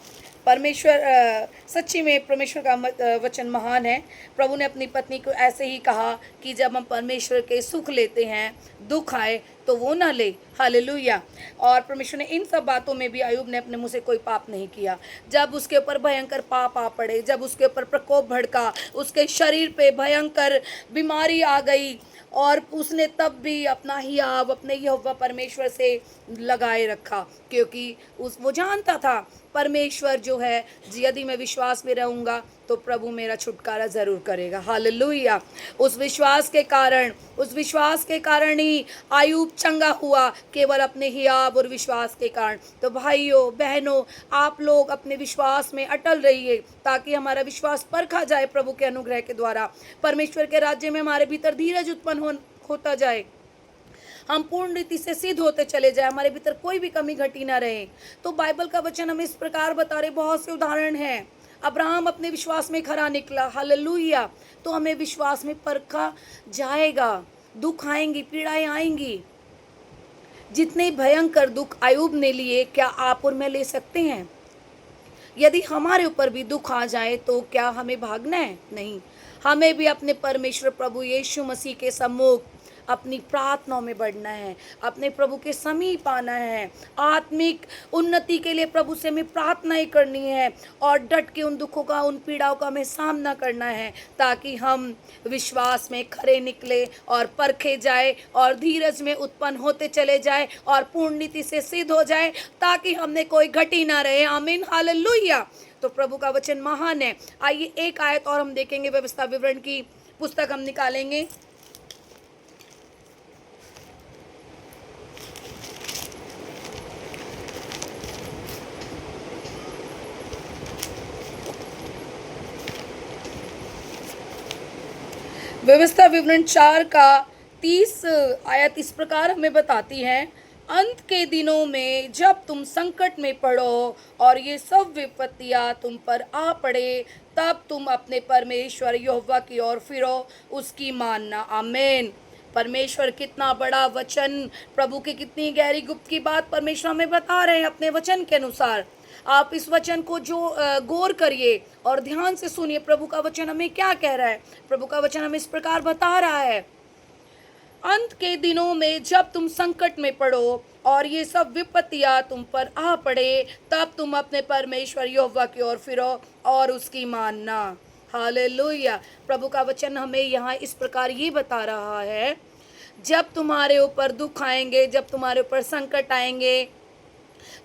परमेश्वर सच्ची में परमेश्वर का वचन महान है। प्रभु ने अपनी पत्नी को ऐसे ही कहा कि जब हम परमेश्वर के सुख लेते हैं, दुख आए तो वो ना ले। हालेलुया। और परमेश्वर ने इन सब बातों में भी आयुब ने अपने मुंह से कोई पाप नहीं किया। जब उसके ऊपर भयंकर पाप आ पड़े, जब उसके ऊपर प्रकोप भड़का, उसके शरीर पे भयंकर बीमारी आ गई, और उसने तब भी अपना हियाव अपने यहोवा परमेश्वर से लगाए रखा, क्योंकि वो जानता था परमेश्वर जो है, यदि मैं विश्वास में रहूँगा तो प्रभु मेरा छुटकारा ज़रूर करेगा। हालेलुया। उस विश्वास के कारण ही आयुब चंगा हुआ, केवल अपने हियाव और विश्वास के कारण। तो भाइयों बहनों, आप लोग अपने विश्वास में अटल रहिए, ताकि हमारा विश्वास परखा जाए प्रभु के अनुग्रह के द्वारा। परमेश्वर के राज्य में हमारे भीतर धीरज उत्पन्न होता जाए, हम पूर्ण रीति से सिद्ध होते चले जाए, हमारे भीतर कोई भी कमी घटी ना रहे। तो बाइबल का वचन हमें इस प्रकार बता रहे, बहुत से उदाहरण हैं। अब्राहम अपने विश्वास में खरा निकला। हालेलुया। तो हमें विश्वास में परखा जाएगा। दुख आएंगी, पीड़ाएं आएंगी। जितने भयंकर दुख आयुब ने लिए, क्या आप और मैं ले सकते हैं? यदि हमारे ऊपर भी दुख आ जाए तो क्या हमें भागना है? नहीं, हमें भी अपने परमेश्वर प्रभु यीशु मसीह के सम्मुख अपनी प्रार्थनाओं में बढ़ना है, अपने प्रभु के समीप आना है, आत्मिक उन्नति के लिए प्रभु से हमें प्रार्थनाएं करनी है, और डट के उन दुखों का, उन पीड़ाओं का हमें सामना करना है, ताकि हम विश्वास में खरे निकले और परखे जाए और धीरज में उत्पन्न होते चले जाए और पूर्ण नीति से सिद्ध हो जाए, ताकि हमने कोई घटी ना रहे। आमीन। हालेलुया। तो प्रभु का वचन महान है। आइए एक आयत और हम देखेंगे, व्यवस्था विवरण की पुस्तक हम निकालेंगे। व्यवस्था विवरण 4 का 30 आयत इस प्रकार हमें बताती है, अंत के दिनों में जब तुम संकट में पड़ो और ये सब विपत्तियां तुम पर आ पड़े, तब तुम अपने परमेश्वर यहोवा की ओर फिरो, उसकी मानना। आमीन। परमेश्वर कितना बड़ा वचन, प्रभु की कितनी गहरी गुप्त की बात परमेश्वर हमें बता रहे हैं अपने वचन के अनुसार। आप इस वचन को जो गौर करिए और ध्यान से सुनिए, प्रभु का वचन हमें क्या कह रहा है। प्रभु का वचन हमें इस प्रकार बता रहा है, अंत के दिनों में जब तुम संकट में पड़ो और ये सब विपत्तियां तुम पर आ पड़े, तब तुम अपने परमेश्वर यहोवा की ओर फिरो और उसकी मानना। हालेलुया। प्रभु का वचन हमें यहाँ इस प्रकार ये बता रहा है, जब तुम्हारे ऊपर दुख आएंगे, जब तुम्हारे ऊपर संकट आएंगे,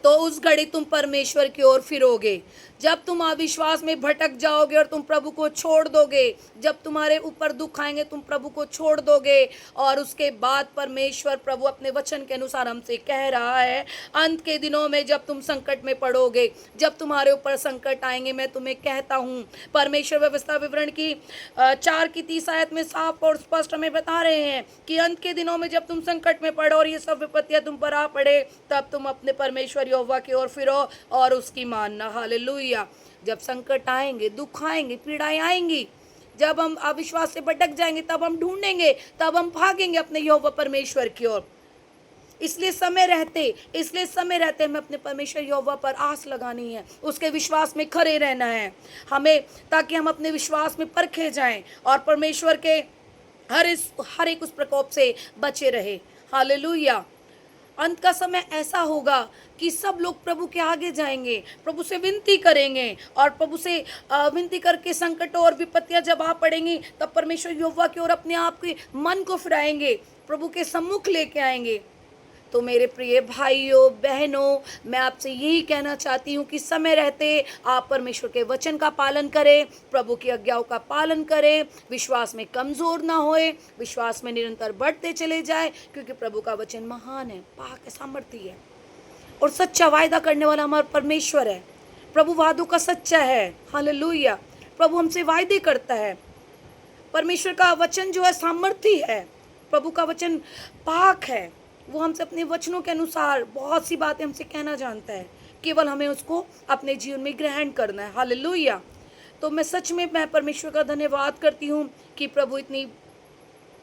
तो उस घड़ी तुम परमेश्वर की ओर फिरोगे। जब तुम अविश्वास में भटक जाओगे और तुम प्रभु को छोड़ दोगे, जब तुम्हारे ऊपर दुख आएंगे तुम प्रभु को छोड़ दोगे, और उसके बाद परमेश्वर प्रभु अपने वचन के अनुसार हमसे कह रहा है, अंत के दिनों में जब तुम संकट में पड़ोगे, जब तुम्हारे ऊपर संकट आएंगे, मैं तुम्हें कहता हूँ, परमेश्वर व्यवस्था विवरण की 4 की 30 आयत में साफ और स्पष्ट हमें बता रहे हैं कि अंत के दिनों में जब तुम संकट में पड़ो और ये सब विपत्तियां तुम पर आ पड़े, तब तुम अपने परमेश्वर यहोवा की ओर फिरो और उसकी मानना। हालेलुया। जब संकट आएंगे, दुख आएंगे, पीड़ाएं आएंगी, जब हम अविश्वास से भटक जाएंगे, तब हम ढूंढेंगे, तब हम भागेंगे अपने यहोवा परमेश्वर की ओर। इसलिए समय रहते हमें अपने परमेश्वर यहोवा पर आस लगानी है, उसके विश्वास में खड़े रहना है हमें, ताकि हम अपने विश्वास में परखे जाएं और परमेश्वर के हर एक उस प्रकोप से बचे रहे। हालेलुया। अंत का समय ऐसा होगा कि सब लोग प्रभु के आगे जाएंगे, प्रभु से विनती करेंगे, और प्रभु से विनती करके संकटों और विपत्तियां जब आ पड़ेंगी, तब परमेश्वर यहोवा की ओर अपने आप के मन को फिराएंगे, प्रभु के सम्मुख लेके आएंगे। तो मेरे प्रिय भाइयों बहनों, मैं आपसे यही कहना चाहती हूँ कि समय रहते आप परमेश्वर के वचन का पालन करें, प्रभु की आज्ञाओं का पालन करें, विश्वास में कमज़ोर ना होए, विश्वास में निरंतर बढ़ते चले जाए, क्योंकि प्रभु का वचन महान है, पाक है, सामर्थी है और सच्चा वायदा करने वाला हमारा परमेश्वर है। प्रभु वादों का सच्चा है, हालेलुया। प्रभु हमसे वायदे करता है। परमेश्वर का वचन जो है सामर्थी है, प्रभु का वचन पाक है, वो हमसे अपने वचनों के अनुसार बहुत सी बातें हमसे कहना जानता है, केवल हमें उसको अपने जीवन में ग्रहण करना है, हालेलुया। तो मैं परमेश्वर का धन्यवाद करती हूँ कि प्रभु इतनी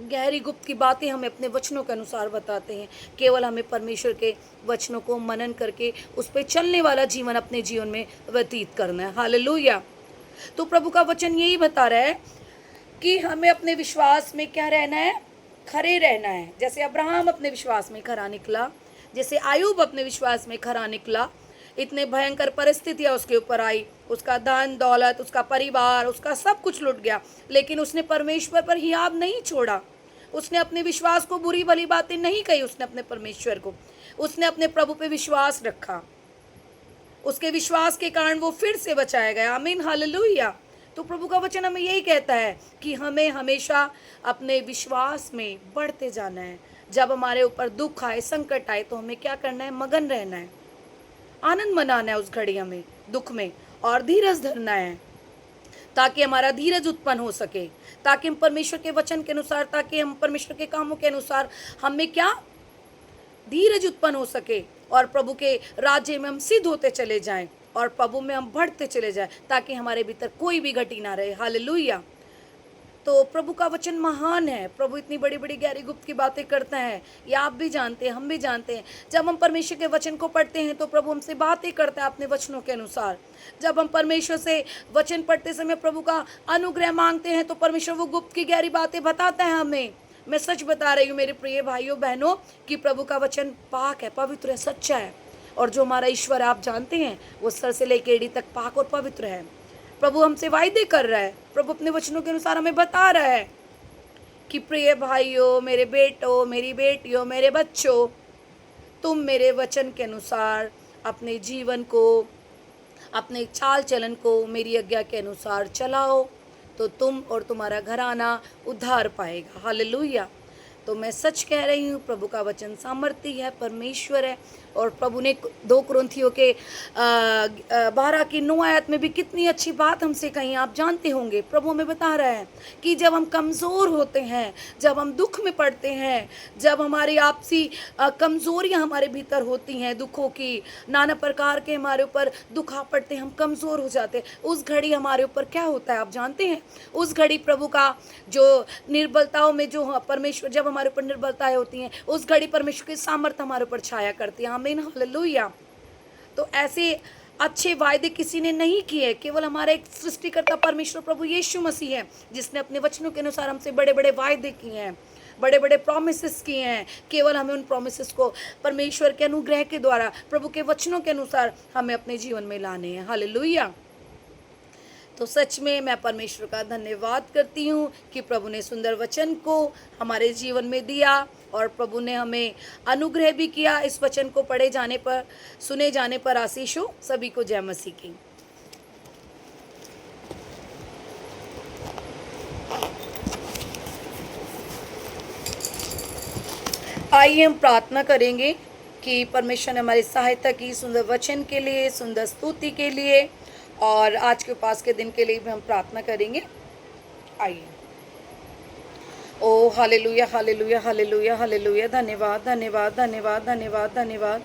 गहरी गुप्त की बातें हमें अपने वचनों के अनुसार बताते हैं। केवल हमें परमेश्वर के वचनों को मनन करके उस पर चलने वाला जीवन अपने जीवन में व्यतीत करना है, हालेलुया। तो प्रभु का वचन यही बता रहा है कि हमें अपने विश्वास में क्या रहना है, खरे रहना है। जैसे अब्राहम अपने विश्वास में खरा निकला, जैसे आयूब अपने विश्वास में खरा निकला, इतने भयंकर परिस्थितियाँ उसके ऊपर आई, उसका धन दौलत, उसका परिवार, उसका सब कुछ लुट गया, लेकिन उसने परमेश्वर पर हियाब नहीं छोड़ा। उसने अपने विश्वास को बुरी भली बातें नहीं कही, उसने अपने परमेश्वर को, उसने अपने प्रभु पे विश्वास रखा। उसके विश्वास के कारण वो फिर से बचाया गया, आमीन, हालेलुया। तो प्रभु का वचन हमें यही कहता है कि हमें हमेशा अपने विश्वास में बढ़ते जाना है। जब हमारे ऊपर दुख आए, संकट आए, तो हमें क्या करना है, मगन रहना है, आनंद मनाना है उस घड़ी हमें दुख में, और धीरज धरना है, ताकि हमारा धीरज उत्पन्न हो सके, ताकि हम परमेश्वर के वचन के अनुसार, ताकि हम परमेश्वर के कामों के अनुसार हमें क्या धीरज उत्पन्न हो सके, और प्रभु के राज्य में हम सिद्ध होते चले जाएं, और प्रभु में हम बढ़ते चले जाएं, ताकि हमारे भीतर कोई भी घटी ना रहे, हालेलुया। तो प्रभु का वचन महान है। प्रभु इतनी बड़ी बड़ी गहरी गुप्त की बातें करता है, ये आप भी जानते हैं, हम भी जानते हैं। जब हम परमेश्वर के वचन को पढ़ते हैं तो प्रभु हमसे बातें करता है अपने वचनों के अनुसार। जब हम परमेश्वर से वचन पढ़ते समय प्रभु का अनुग्रह मांगते हैं तो परमेश्वर वो गुप्त की गहरी बातें बताता है हमें। मैं सच बता रही हूँ मेरे प्रिय भाइयों बहनों कि प्रभु का वचन पाक है, पवित्र है, सच्चा है, और जो हमारा ईश्वर आप जानते हैं वो सर से लेकर एड़ी तक पाक और पवित्र है। प्रभु हमसे वायदे कर रहा है, प्रभु अपने वचनों के अनुसार हमें बता रहा है कि प्रिय भाइयों, मेरे बेटों, मेरी बेटियों, मेरे बच्चों, तुम मेरे वचन के अनुसार अपने जीवन को, अपने चाल चलन को मेरी आज्ञा के अनुसार चलाओ, तो तुम और तुम्हारा घराना उद्धार पाएगा, हालेलुया। तो मैं सच कह रही हूँ, प्रभु का वचन सामर्थी है, परमेश्वर है। और प्रभु ने 2 कुरिन्थियों के 12 की 9 आयत में भी कितनी अच्छी बात हमसे कही, आप जानते होंगे। प्रभु हमें बता रहा है कि जब हम कमज़ोर होते हैं, जब हम दुख में पड़ते हैं, जब हमारी आपसी कमज़ोरियाँ हमारे भीतर होती हैं, दुखों की नाना प्रकार के हमारे ऊपर दुख आ पड़ते हैं, हम कमज़ोर हो जाते हैं, उस घड़ी हमारे ऊपर क्या होता है आप जानते हैं। उस घड़ी प्रभु का जो निर्बलताओं में जो परमेश्वर, जब हमारे ऊपर निर्बलताएं होती हैं, उस घड़ी परमेश्वर की सामर्थ हमारे ऊपर छाया करती है, आमीन, हालेलुया। तो ऐसे अच्छे वायदे किसी ने नहीं किए, केवल हमारा एक सृष्टिकर्ता परमेश्वर प्रभु यीशु मसीह है, जिसने अपने वचनों के अनुसार हमसे बड़े बड़े वायदे किए हैं, बड़े बड़े प्रॉमिसेस किए हैं। केवल हमें उन प्रॉमिसेस को परमेश्वर के अनुग्रह के द्वारा, प्रभु के वचनों के अनुसार हमें अपने जीवन में लाने हैं, हालेलुया। तो सच में मैं परमेश्वर का धन्यवाद करती हूँ कि प्रभु ने सुंदर वचन को हमारे जीवन में दिया, और प्रभु ने हमें अनुग्रह भी किया इस वचन को पढ़े जाने पर, सुने जाने पर। आशीष हो सभी को, जय मसीह की। आइए हम प्रार्थना करेंगे कि परमेश्वर ने हमारी सहायता की सुंदर वचन के लिए, सुंदर स्तुति के लिए, और आज के उपास के दिन के लिए भी हम प्रार्थना करेंगे। आइए। ओ हालेलुया, हालेलुया, हालेलुया, हालेलुया। धन्यवाद, धन्यवाद, धन्यवाद, धन्यवाद, धन्यवाद।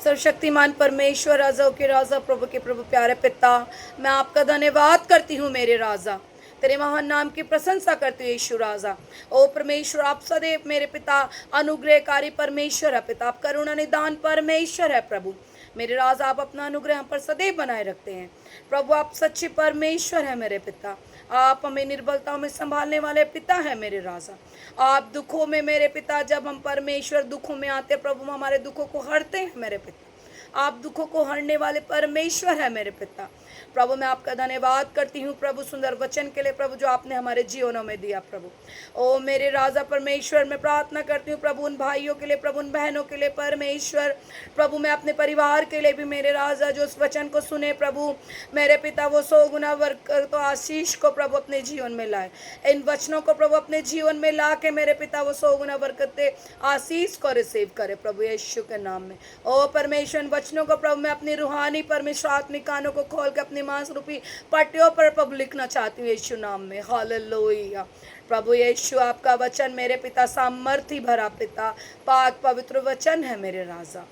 सर्वशक्तिमान परमेश्वर, राजाओं के राजा, प्रभु के प्रभु, प्यारे पिता, मैं आपका धन्यवाद करती हूँ मेरे राजा, तेरे महान नाम की प्रशंसा करती हूँ यीशु राजा। ओ परमेश्वर, आप सदैव मेरे पिता अनुग्रहकारी परमेश्वर है पिता, आप करुणा निदान परमेश्वर है प्रभु मेरे राजा। आप अपना अनुग्रह हम पर सदैव बनाए रखते हैं प्रभु, आप सच्चे परमेश्वर है मेरे पिता। आप हमें निर्बलताओं में संभालने वाले पिता है मेरे राजा। आप दुखों में मेरे पिता, जब हम परमेश्वर दुखों में आते प्रभु, हमारे दुखों को हरते हैं मेरे पिता। आप दुखों को हरने वाले परमेश्वर है मेरे पिता। प्रभु मैं आपका धन्यवाद करती हूँ प्रभु सुंदर वचन के लिए प्रभु जो आपने हमारे जीवनों में दिया प्रभु। ओ मेरे राजा परमेश्वर मैं प्रार्थना करती हूँ प्रभु उन भाइयों के लिए, प्रभु उन बहनों के लिए परमेश्वर। प्रभु मैं अपने परिवार के लिए भी मेरे राजा जो उस वचन को सुने प्रभु मेरे पिता वो 100 गुना वर्ग तो आशीष को प्रभु अपने जीवन में लाए। इन वचनों को प्रभु अपने जीवन में ला के मेरे पिता वो 100 गुना बरकते आशीष को रिसीव करे प्रभु यीशु के नाम में। ओ परमेश्वर वचनों को प्रभु मैं अपनी रूहानी परमेश्वर आत्मिक कानों को खोल के अपनी मांस रूपी पट्टियों पर प्रभु लिखना चाहती हूँ यीशु नाम में। हालेलुया। प्रभु यीशु आपका वचन मेरे पिता सामर्थ्य भरा पिता पाक पवित्र वचन है मेरे राजा।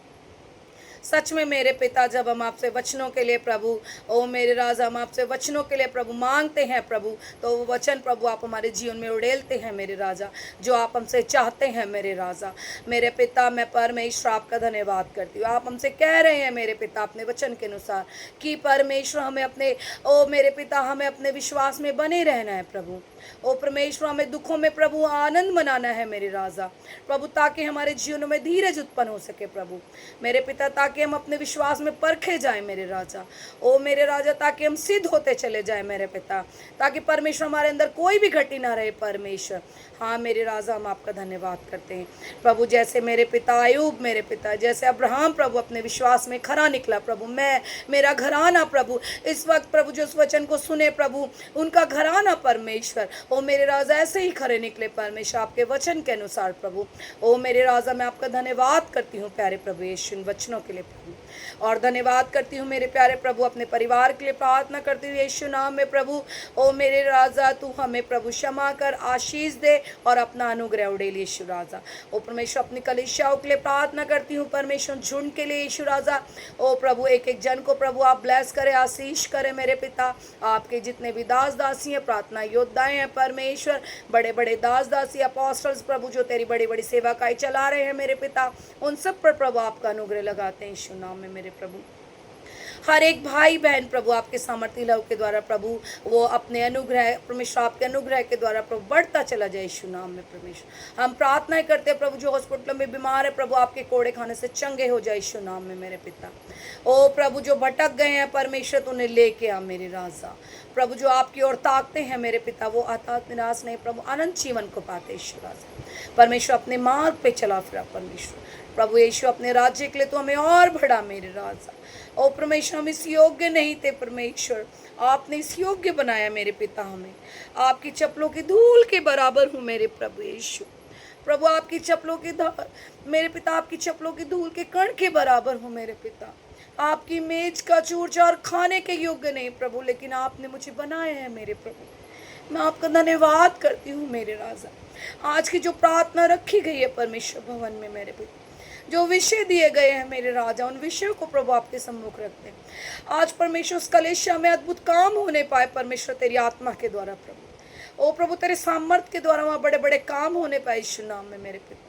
सच में मेरे पिता जब हम आपसे वचनों के लिए प्रभु ओ मेरे राजा हम आपसे वचनों के लिए प्रभु मांगते हैं प्रभु तो वो वचन प्रभु आप हमारे जीवन में उड़ेलते हैं मेरे राजा जो आप हमसे चाहते हैं मेरे राजा। मेरे पिता मैं परमेश्वर आपका धन्यवाद करती हूँ। आप हमसे कह रहे हैं मेरे पिता अपने वचन के अनुसार कि परमेश्वर हमें अपने ओ मेरे पिता हमें अपने विश्वास में बने रहना है प्रभु। ओ परमेश्वर हमें दुखों में प्रभु आनंद मनाना है मेरे राजा प्रभु ताकि हमारे जीवन में धीरज उत्पन्न हो सके प्रभु मेरे पिता ताकि हम अपने विश्वास में परखे जाएं मेरे राजा। ओ मेरे राजा ताकि हम सिद्ध होते चले जाएं मेरे पिता ताकि परमेश्वर हमारे अंदर कोई भी घटी ना रहे परमेश्वर। हाँ मेरे राजा हम आपका धन्यवाद करते हैं प्रभु जैसे मेरे पिता अय्यूब मेरे पिता जैसे अब्राहम प्रभु अपने विश्वास में खरा निकला प्रभु मैं मेरा घराना प्रभु इस वक्त प्रभु जो उस वचन को सुने प्रभु उनका घराना परमेश्वर ओ मेरे राजा ऐसे ही खरे निकले परमेश्वर आपके वचन के अनुसार प्रभु। ओ मेरे राजा मैं आपका धन्यवाद करती हूँ प्यारे प्रभु यीशु इन वचनों के लिए प्रभु और धन्यवाद करती हूँ मेरे प्यारे प्रभु अपने परिवार के लिए प्रार्थना करती हूँ यीशु नाम में प्रभु। ओ मेरे राजा तू हमें प्रभु क्षमा कर आशीष दे और अपना अनुग्रह उड़ेल यीशु राजा। ओ परमेश्वर अपनी कलीसियाओं के लिए प्रार्थना करती हूँ परमेश्वर झुंड के लिए यीशु राजा। ओ प्रभु एक एक जन को प्रभु आप ब्लेस करें आशीष करें मेरे पिता। आपके जितने भी दास दासी हैं प्रार्थना योद्धाएं हैं परमेश्वर बड़े बड़े दास दासी अपोस्टल्स प्रभु जो तेरी बड़ी बड़ी सेवा काई चला रहे हैं मेरे पिता उन सब पर प्रभु आपका अनुग्रह लगाते हैं यीशु नाम में मेरे प्रभु। हर एक भाई बहन प्रभु आपके सामर्थ्य लव के द्वारा प्रभु वो अपने अनुग्रह परमेश्वर आपके अनुग्रह के द्वारा प्रभु बढ़ता चला जाए यीशु नाम में परमेश्वर। हम प्रार्थनाएं करते हैं प्रभु जो हॉस्पिटल में बीमार है प्रभु आपके कोड़े खाने से चंगे हो जाए यीशु नाम में मेरे पिता। ओ प्रभु जो भटक गए हैं परमेश्वर तो उन्हें लेके आ मेरे राजा प्रभु जो आपकी ओर ताकते हैं मेरे पिता वो हताहत निराश नहीं प्रभु अनंत जीवन को पाते यीशु राजा। परमेश्वर अपने मार्ग पे चला फिरा परमेश्वर प्रभु यीशु अपने राज्य के लिए तो हमें और बढ़ा मेरे राजा। ओ परमेश्वर हम इस योग्य नहीं थे परमेश्वर आपने इस योग्य बनाया मेरे पिता हमें आपकी चप्पलों की धूल के बराबर हूँ मेरे प्रभु यीशु प्रभु आपकी चप्पलों की मेरे पिता आपकी चप्पलों की धूल के कण के बराबर हूँ मेरे पिता। आपकी मेज का चूर चार खाने के योग्य नहीं प्रभु लेकिन आपने मुझे बनाया है मेरे प्रभु। मैं आपका धन्यवाद करती हूँ मेरे राजा। आज की जो प्रार्थना रखी गई है परमेश्वर भवन में मेरे पिता जो विषय दिए गए हैं मेरे राजा उन विषयों को प्रभु आपके सम्मुख रखते हैं। आज परमेश्वर उस कलेशा में अद्भुत काम होने पाए परमेश्वर तेरी आत्मा के द्वारा प्रभु। ओ प्रभु तेरे सामर्थ के द्वारा वहाँ बड़े बड़े काम होने पाए यीशु नाम में मेरे पिता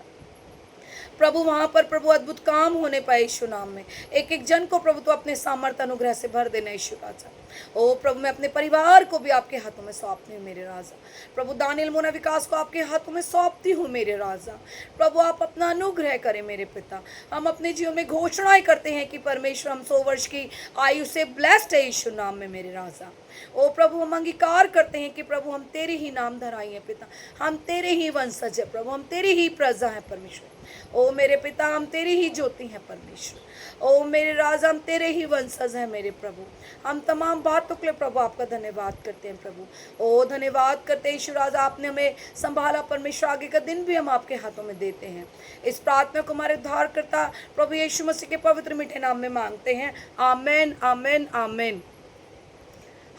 प्रभु वहाँ पर प्रभु अद्भुत काम होने पाए यीशु नाम में। एक एक जन को प्रभु तो अपने सामर्थ अनुग्रह से भर देना यीशु राजा। ओ प्रभु मैं अपने परिवार को भी आपके हाथों में सौंपती हूँ मेरे राजा प्रभु दानियल मोना विकास को आपके हाथों में सौंपती हूँ मेरे राजा प्रभु आप अपना अनुग्रह करें मेरे पिता। हम अपने जीवन में घोषणाएं करते हैं कि परमेश्वर हम 100 वर्ष की आयु से ब्लेस्ड है यीशु नाम में मेरे राजा। ओ प्रभु हम अंगीकार करते हैं कि प्रभु हम तेरे ही नाम धराई हैं पिता हम तेरे ही वंशज है प्रभु हम तेरी ही प्रजा है परमेश्वर। ओ मेरे पिता हम तेरी ही ज्योति हैं परमेश्वर। ओ मेरे राजा हम तेरे ही वंशज हैं मेरे प्रभु। हम तमाम बातों के लिए प्रभु आपका धन्यवाद करते हैं प्रभु। ओ धन्यवाद करते हैं यीशु राजा आपने हमें संभाला परमेश्वर आगे का दिन भी हम आपके हाथों में देते हैं। इस प्रार्थना को हमारे उद्धारकर्ता प्रभु यीशु मसीह के पवित्र मीठे नाम में मांगते हैं आमेन आमेन आमेन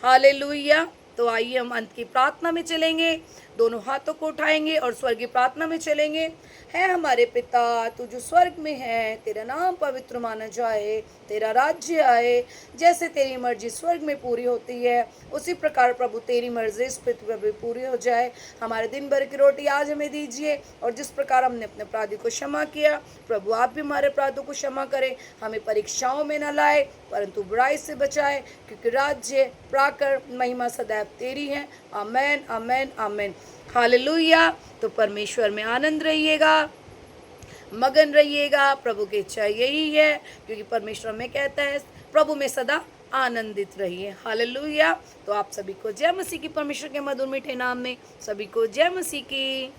हालेलुया। तो आइए हम अंत की प्रार्थना में चलेंगे दोनों हाथों को उठाएंगे और स्वर्गीय प्रार्थना में चलेंगे। है हमारे पिता तू जो स्वर्ग में है तेरा नाम पवित्र माना जाए तेरा राज्य आए जैसे तेरी मर्जी स्वर्ग में पूरी होती है उसी प्रकार प्रभु तेरी मर्जी इस पृथ्वी पर भी पूरी हो जाए। हमारे दिन भर की रोटी आज हमें दीजिए और जिस प्रकार हमने अपने अपराधी को क्षमा किया प्रभु आप भी हमारे अपराधों को क्षमा करें। हमें परीक्षाओं में न लाए परंतु बुराई से बचाए क्योंकि राज्य प्राकर महिमा सदैव तेरी है। आमेन आमेन आमेन हालेलुया। तो परमेश्वर में आनंद रहिएगा। मगन रहिएगा। प्रभु की इच्छा यही है, क्योंकि परमेश्वर में कहता है प्रभु में सदा आनंदित रहिए। हालेलुया। तो आप सभी को जय मसीह की, परमेश्वर के मधुर मीठे नाम में सभी को जय मसीह की।